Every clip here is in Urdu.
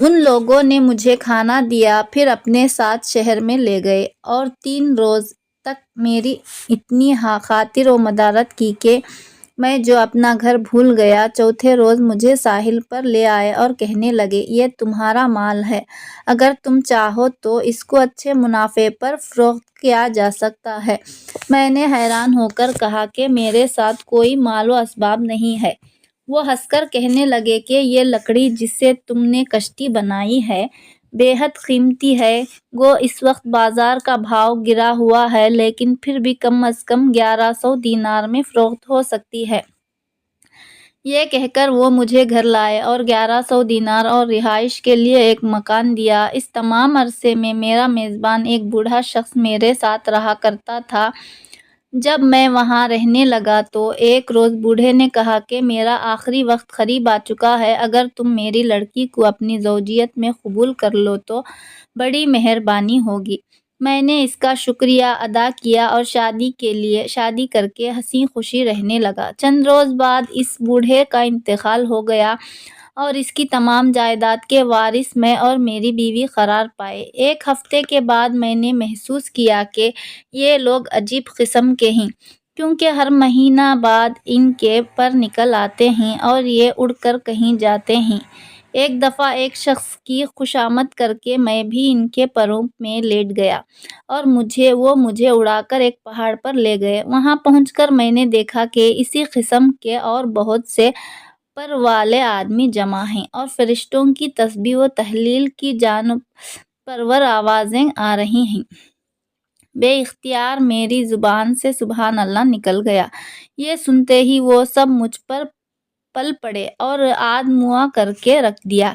ان لوگوں نے مجھے کھانا دیا، پھر اپنے ساتھ شہر میں لے گئے اور 3 روز تک میری اتنی خاطر و مدارت کی کہ میں جو اپنا گھر بھول گیا۔ چوتھے روز مجھے ساحل پر لے آئے اور کہنے لگے، یہ تمہارا مال ہے، اگر تم چاہو تو اس کو اچھے منافع پر فروخت کیا جا سکتا ہے۔ میں نے حیران ہو کر کہا کہ میرے ساتھ کوئی مال و اسباب نہیں ہے۔ وہ ہنس کر کہنے لگے کہ یہ لکڑی جس سے تم نے کشتی بنائی ہے بے حد قیمتی ہے، گو اس وقت بازار کا بھاؤ گرا ہوا ہے لیکن پھر بھی کم از کم 1100 دینار میں فروخت ہو سکتی ہے۔ یہ کہہ کر وہ مجھے گھر لائے اور 1100 دینار اور رہائش کے لیے ایک مکان دیا۔ اس تمام عرصے میں میرا میزبان ایک بوڑھا شخص میرے ساتھ رہا کرتا تھا۔ جب میں وہاں رہنے لگا تو ایک روز بوڑھے نے کہا کہ میرا آخری وقت قریب آ چکا ہے، اگر تم میری لڑکی کو اپنی زوجیت میں قبول کر لو تو بڑی مہربانی ہوگی۔ میں نے اس کا شکریہ ادا کیا اور شادی کر کے ہنسی خوشی رہنے لگا۔ چند روز بعد اس بوڑھے کا انتقال ہو گیا اور اس کی تمام جائیداد کے وارث میں اور میری بیوی قرار پائے۔ ایک ہفتے کے بعد میں نے محسوس کیا کہ یہ لوگ عجیب قسم کے ہیں، کیونکہ ہر مہینہ بعد ان کے پر نکل آتے ہیں اور یہ اڑ کر کہیں جاتے ہیں۔ ایک دفعہ ایک شخص کی خوشامد کر کے میں بھی ان کے پروں میں لیٹ گیا اور وہ مجھے اڑا کر ایک پہاڑ پر لے گئے۔ وہاں پہنچ کر میں نے دیکھا کہ اسی قسم کے اور بہت سے پر والے آدمی جمع ہیں اور فرشتوں کی تسبیح و تہلیل کی جانب پرور آوازیں آ رہی ہیں۔ بے اختیار میری زبان سے سبحان اللہ نکل گیا۔ یہ سنتے ہی وہ سب مجھ پر پل پڑے اور آد موا کر کے رکھ دیا۔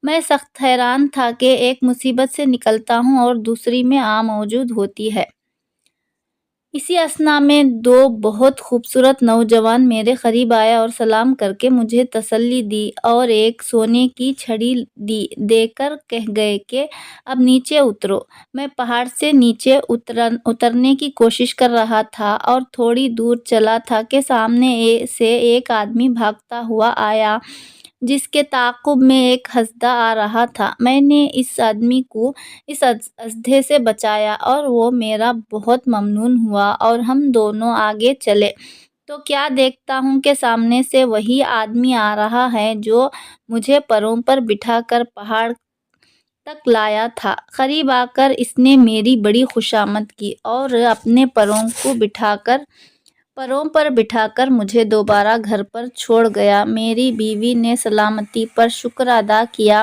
میں سخت حیران تھا کہ ایک مصیبت سے نکلتا ہوں اور دوسری میں آ موجود ہوتی ہے۔ اسی اثنا میں 2 بہت خوبصورت نوجوان میرے قریب آئے اور سلام کر کے مجھے تسلی دی اور ایک سونے کی چھڑی دے کر کہہ گئے کہ اب نیچے اترو۔ میں پہاڑ سے نیچے اترنے کی کوشش کر رہا تھا اور تھوڑی دور چلا تھا کہ سامنے سے ایک آدمی بھاگتا ہوا آیا جس کے تعاقب میں ایک ہسدہ آ رہا تھا۔ میں نے اس آدمی کو اس ہسدے سے بچایا اور وہ میرا بہت ممنون ہوا اور ہم دونوں آگے چلے تو کیا دیکھتا ہوں کہ سامنے سے وہی آدمی آ رہا ہے جو مجھے پروں پر بٹھا کر پہاڑ تک لایا تھا۔ قریب آ کر اس نے میری بڑی خوشامد کی اور اپنے پروں پر بٹھا کر مجھے دوبارہ گھر پر چھوڑ گیا۔ میری بیوی نے سلامتی پر شکر ادا کیا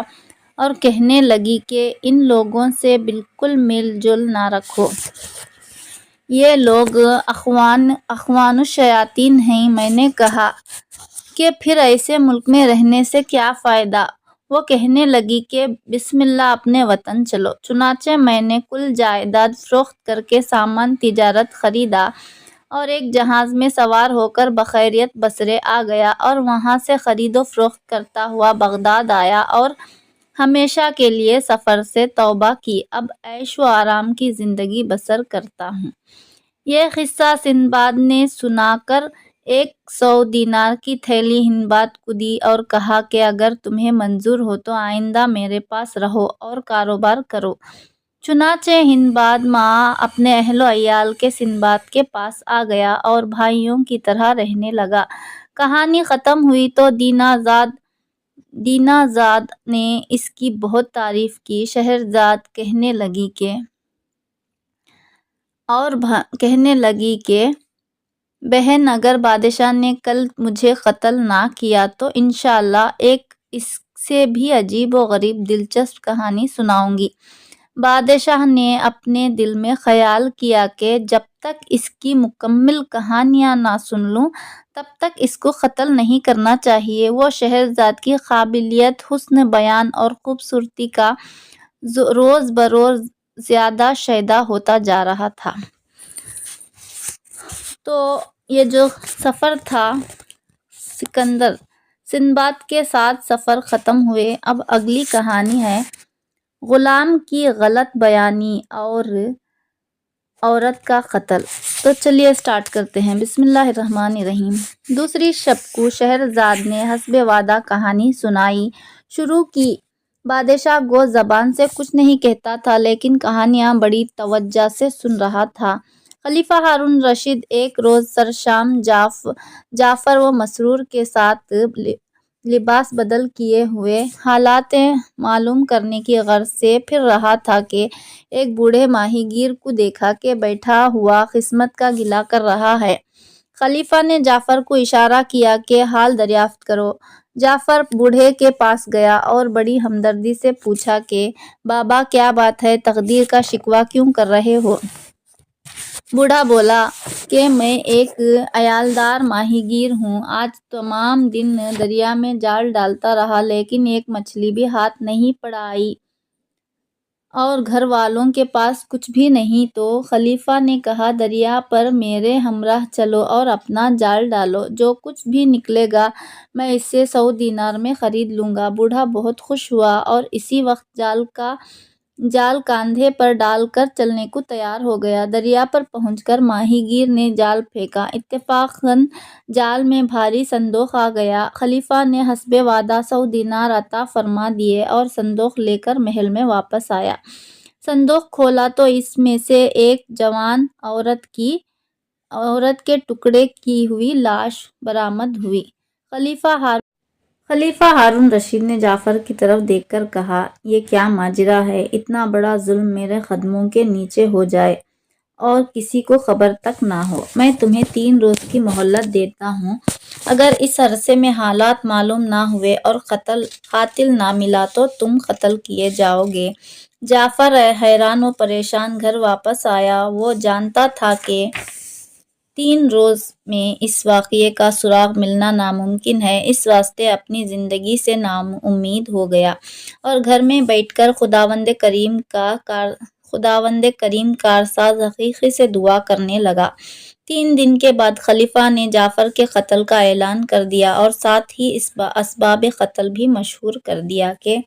اور کہنے لگی کہ ان لوگوں سے بالکل میل جول نہ رکھو، یہ لوگ اخوان الشیاطین ہیں۔ میں نے کہا کہ پھر ایسے ملک میں رہنے سے کیا فائدہ؟ وہ کہنے لگی کہ بسم اللہ اپنے وطن چلو۔ چنانچہ میں نے کل جائیداد فروخت کر کے سامان تجارت خریدا اور ایک جہاز میں سوار ہو کر بخیریت بصرے آ گیا اور وہاں سے خرید و فروخت کرتا ہوا بغداد آیا اور ہمیشہ کے لیے سفر سے توبہ کی۔ اب عیش و آرام کی زندگی بسر کرتا ہوں۔ یہ قصہ سندباد نے سنا کر 100 دینار کی تھیلی ہندباد کو دی اور کہا کہ اگر تمہیں منظور ہو تو آئندہ میرے پاس رہو اور کاروبار کرو۔ چنانچہ ہندباد مع اپنے اہل و عیال کے سندباد کے پاس آ گیا اور بھائیوں کی طرح رہنے لگا۔ کہانی ختم ہوئی تو دینا زاد نے اس کی بہت تعریف کی۔ شہرزاد کہنے لگی کہ بہن اگر بادشاہ نے کل مجھے قتل نہ کیا تو انشاءاللہ ایک اس سے بھی عجیب و غریب دلچسپ کہانی سناؤں گی۔ بادشاہ نے اپنے دل میں خیال کیا کہ جب تک اس کی مکمل کہانیاں نہ سن لوں تب تک اس کو قتل نہیں کرنا چاہیے۔ وہ شہرزاد کی قابلیت، حسن بیان اور خوبصورتی کا روز بروز زیادہ شائدہ ہوتا جا رہا تھا۔ تو یہ جو سفر تھا سندباد کے ساتھ سفر ختم ہوئے۔ اب اگلی کہانی ہے غلام کی غلط بیانی اور عورت کا قتل۔ تو چلیے سٹارٹ کرتے ہیں۔ بسم اللہ الرحمن الرحیم۔ دوسری شب کو شہرزاد نے حسب وعدہ کہانی سنائی شروع کی بادشاہ گوشت زبان سے کچھ نہیں کہتا تھا لیکن کہانیاں بڑی توجہ سے سن رہا تھا۔ خلیفہ ہارون رشید ایک روز سرشام جعفر و مسرور کے ساتھ لباس بدل کیے ہوئے حالات معلوم کرنے کی غرض سے پھر رہا تھا کہ ایک بوڑھے ماہی گیر کو دیکھا کہ بیٹھا ہوا قسمت کا گلہ کر رہا ہے۔ خلیفہ نے جعفر کو اشارہ کیا کہ حال دریافت کرو۔ جعفر بوڑھے کے پاس گیا اور بڑی ہمدردی سے پوچھا کہ بابا کیا بات ہے، تقدیر کا شکوہ کیوں کر رہے ہو؟ بوڑھا بولا کہ میں ایک عیالدار ماہی گیر ہوں۔ آج تمام دن دریا میں جال ڈالتا رہا لیکن ایک مچھلی بھی ہاتھ نہیں پڑائی اور گھر والوں کے پاس کچھ بھی نہیں۔ تو خلیفہ نے کہا دریا پر میرے ہمراہ چلو اور اپنا جال ڈالو، جو کچھ بھی نکلے گا میں اسے 100 دینار میں خرید لوں گا۔ بوڑھا بہت خوش ہوا اور اسی وقت جال کاندھے پر ڈال کر چلنے کو تیار ہو گیا۔ دریا پر پہنچ کر ماہی گیر نے جال پھینکا، اتفاقاً جال میں بھاری صندوق آ گیا۔ خلیفہ نے حسب وعدہ 100 دینار عطا فرما دیے اور صندوق لے کر محل میں واپس آیا۔ صندوق کھولا تو اس میں سے ایک جوان عورت کے ٹکڑے کی ہوئی لاش برآمد ہوئی۔ خلیفہ ہارون رشید نے جعفر کی طرف دیکھ کر کہا، یہ کیا ماجرا ہے؟ اتنا بڑا ظلم میرے قدموں کے نیچے ہو جائے اور کسی کو خبر تک نہ ہو۔ میں تمہیں 3 روز کی مہلت دیتا ہوں، اگر اس عرصے میں حالات معلوم نہ ہوئے اور قاتل نہ ملا تو تم قتل کیے جاؤ گے۔ جعفر حیران و پریشان گھر واپس آیا۔ وہ جانتا تھا کہ 3 روز میں اس واقعے کا سراغ ملنا ناممکن ہے، اس واسطے اپنی زندگی سے ناامید ہو گیا اور گھر میں بیٹھ کر خداوند کریم کارساز حقیقی سے دعا کرنے لگا۔ 3 دن کے بعد خلیفہ نے جعفر کے قتل کا اعلان کر دیا اور ساتھ ہی اسباب قتل بھی مشہور کر دیا کہ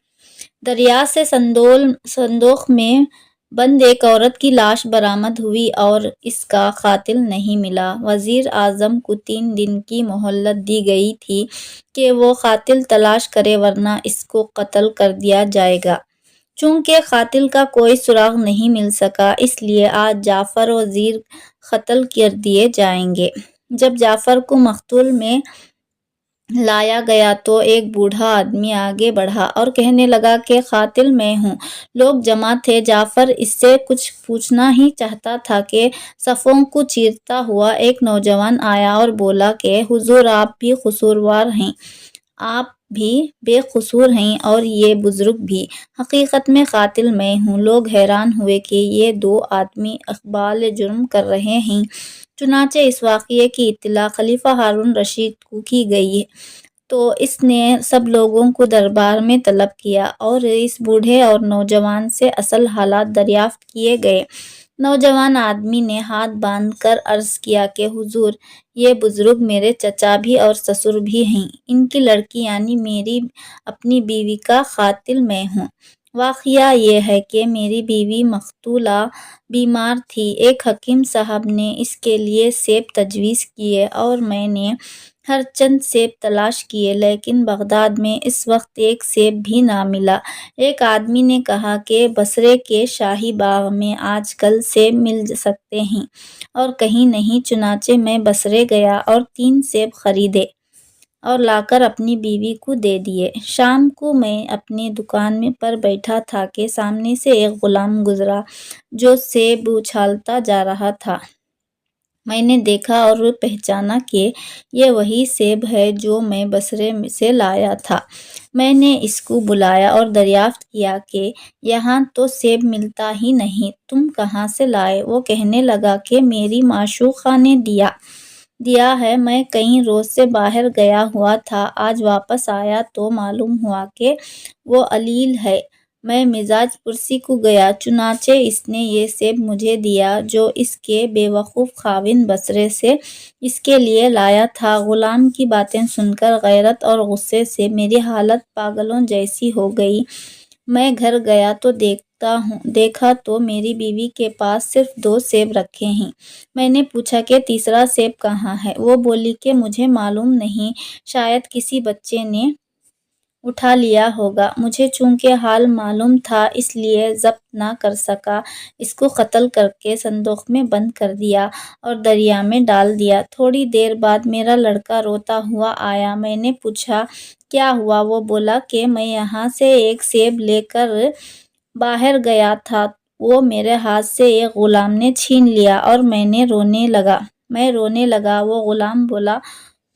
دریا سے صندوق میں بند ایک عورت کی لاش برآمد ہوئی اور اس کا قاتل نہیں ملا۔ وزیر اعظم کو 3 دن کی مہلت دی گئی تھی کہ وہ قاتل تلاش کرے ورنہ اس کو قتل کر دیا جائے گا۔ چونکہ قاتل کا کوئی سراغ نہیں مل سکا اس لیے آج جعفر و زیر قتل کر دیے جائیں گے۔ جب جعفر کو مقتول میں لایا گیا تو ایک بوڑھا آدمی آگے بڑھا اور کہنے لگا کہ قاتل میں ہوں۔ لوگ جمع تھے۔ جعفر اس سے کچھ پوچھنا ہی چاہتا تھا کہ صفوں کو چیرتا ہوا ایک نوجوان آیا اور بولا کہ حضور آپ بھی قصوروار ہیں، آپ بھی بے قصور ہیں اور یہ بزرگ بھی، حقیقت میں قاتل میں ہوں۔ لوگ حیران ہوئے کہ یہ 2 آدمی اقبال جرم کر رہے ہیں۔ چنانچہ اس واقعے کی اطلاع خلیفہ ہارون رشید کو کی گئی تو اس نے سب لوگوں کو دربار میں طلب کیا اور اس بوڑھے اور نوجوان سے اصل حالات دریافت کیے گئے۔ نوجوان آدمی نے ہاتھ باندھ کر عرض کیا کہ حضور، یہ بزرگ میرے چچا بھی اور سسر بھی ہیں، ان کی لڑکی یعنی میری اپنی بیوی کا قاتل میں ہوں۔ واقعہ یہ ہے کہ میری بیوی مقتولہ بیمار تھی، ایک حکیم صاحب نے اس کے لیے سیب تجویز کیے اور میں نے ہر چند سیب تلاش کیے لیکن بغداد میں اس وقت ایک سیب بھی نہ ملا۔ ایک آدمی نے کہا کہ بصرے کے شاہی باغ میں آج کل سیب مل سکتے ہیں اور کہیں نہیں۔ چنانچہ میں بصرے گیا اور 3 سیب خریدے اور لا کر اپنی بیوی کو دے دیے۔ شام کو میں اپنی دکان پر بیٹھا تھا کہ سامنے سے ایک غلام گزرا جو سیب اچھالتا جا رہا تھا۔ میں نے دیکھا اور پہچانا کہ یہ وہی سیب ہے جو میں بصرے سے لایا تھا۔ میں نے اس کو بلایا اور دریافت کیا کہ یہاں تو سیب ملتا ہی نہیں، تم کہاں سے لائے؟ وہ کہنے لگا کہ میری معشوقہ نے دیا ہے، میں کئی روز سے باہر گیا ہوا تھا، آج واپس آیا تو معلوم ہوا کہ وہ علیل ہے۔ میں مزاج پرسی کو گیا، چنانچہ اس نے یہ سیب مجھے دیا جو اس کے بے وقوف خاوند بصرے سے اس کے لیے لایا تھا۔ غلام کی باتیں سن کر غیرت اور غصے سے میری حالت پاگلوں جیسی ہو گئی۔ میں گھر گیا تو دیکھا تو میری بیوی کے پاس صرف 2 سیب رکھے ہیں۔ میں نے پوچھا کہ تیسرا سیب کہاں ہے؟ وہ بولی کہ مجھے معلوم نہیں، شاید کسی بچے نے اٹھا لیا ہوگا۔ مجھے چونکہ حال معلوم تھا اس لیے ضبط نہ کر سکا۔ اس کو قتل کر کے صندوق میں بند کر دیا اور دریا میں ڈال دیا۔ تھوڑی دیر بعد میرا لڑکا روتا ہوا آیا۔ میں نے پوچھا کیا ہوا؟ وہ بولا کہ میں یہاں سے ایک سیب لے کر باہر گیا تھا، وہ میرے ہاتھ سے ایک غلام نے چھین لیا اور میں رونے لگا۔ وہ غلام بولا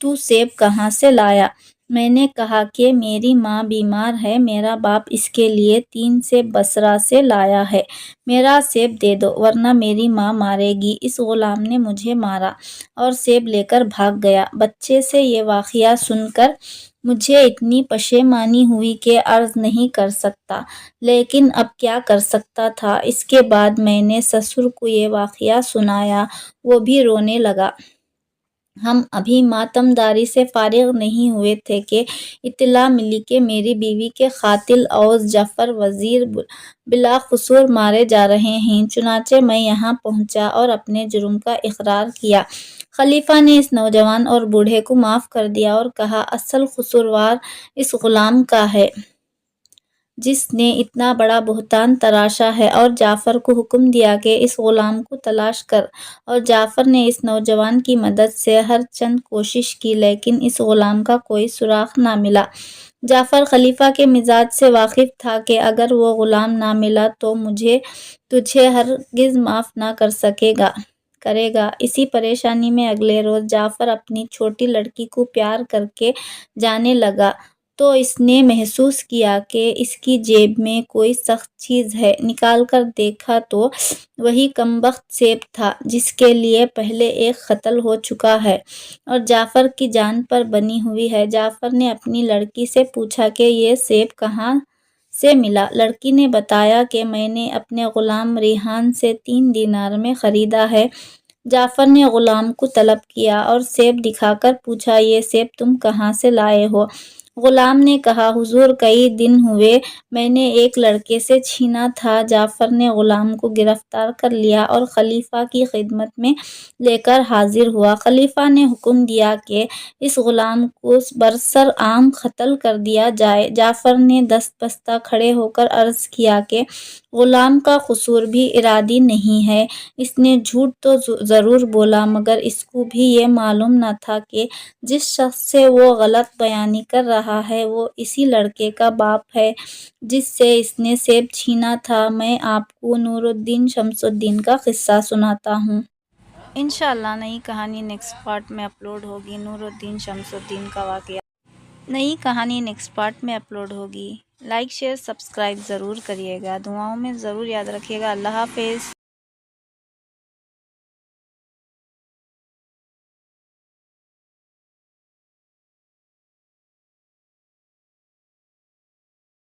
تو سیب کہاں سے لایا؟ میں نے کہا کہ میری ماں بیمار ہے، میرا باپ اس کے لیے 3 سیب بصرہ سے لایا ہے، میرا سیب دے دو ورنہ میری ماں مارے گی۔ اس غلام نے مجھے مارا اور سیب لے کر بھاگ گیا۔ بچے سے یہ واقعہ سن کر مجھے اتنی پشیمانی ہوئی کہ عرض نہیں کر سکتا، لیکن اب کیا کر سکتا تھا۔ اس کے بعد میں نے سسر کو یہ واقعہ سنایا، وہ بھی رونے لگا۔ ہم ابھی ماتم داری سے فارغ نہیں ہوئے تھے کہ اطلاع ملی کہ میری بیوی کے قاتل اوس جعفر وزیر بلاخصور مارے جا رہے ہیں۔ چنانچہ میں یہاں پہنچا اور اپنے جرم کا اقرار کیا۔ خلیفہ نے اس نوجوان اور بوڑھے کو معاف کر دیا اور کہا اصل قصوروار اس غلام کا ہے جس نے اتنا بڑا بہتان تراشا ہے، اور جعفر کو حکم دیا کہ اس غلام کو تلاش کر، اور جعفر نے اس نوجوان کی مدد سے ہر چند کوشش کی لیکن اس غلام کا کوئی سراغ نہ ملا۔ جعفر خلیفہ کے مزاج سے واقف تھا کہ اگر وہ غلام نہ ملا تو تجھے ہرگز معاف نہ کرے گا۔ اسی پریشانی میں اگلے روز جعفر اپنی چھوٹی لڑکی کو پیار کر کے جانے لگا تو اس نے محسوس کیا کہ اس کی جیب میں کوئی سخت چیز ہے۔ نکال کر دیکھا تو وہی کمبخت سیب تھا جس کے لیے پہلے ایک قتل ہو چکا ہے اور جعفر کی جان پر بنی ہوئی ہے۔ جعفر نے اپنی لڑکی سے پوچھا کہ یہ سیب کہاں سے ملا؟ لڑکی نے بتایا کہ میں نے اپنے غلام ریحان سے 3 دینار میں خریدا ہے۔ جعفر نے غلام کو طلب کیا اور سیب دکھا کر پوچھا یہ سیب تم کہاں سے لائے ہو؟ غلام نے کہا حضور کئی دن ہوئے میں نے ایک لڑکے سے چھینا تھا۔ جعفر نے غلام کو گرفتار کر لیا اور خلیفہ کی خدمت میں لے کر حاضر ہوا۔ خلیفہ نے حکم دیا کہ اس غلام کو برسر عام قتل کر دیا جائے۔ جعفر نے دست بستہ کھڑے ہو کر عرض کیا کہ غلام کا قصور بھی ارادی نہیں ہے، اس نے جھوٹ تو ضرور بولا مگر اس کو بھی یہ معلوم نہ تھا کہ جس شخص سے وہ غلط بیانی کر رہا ہے وہ اسی لڑکے کا باپ ہے جس سے اس نے سیب چھینا تھا۔ میں آپ کو نور الدین شمس الدین کا قصہ سناتا ہوں۔ انشاءاللہ نئی کہانی نیکسٹ پارٹ میں اپلوڈ ہوگی۔ نور الدین شمس الدین کا واقعہ، نئی کہانی نیکسٹ پارٹ میں اپلوڈ ہوگی۔ لائک شیئر سبسکرائب ضرور کریے گا، دعاؤں میں ضرور یاد رکھیے گا۔ اللہ حافظ۔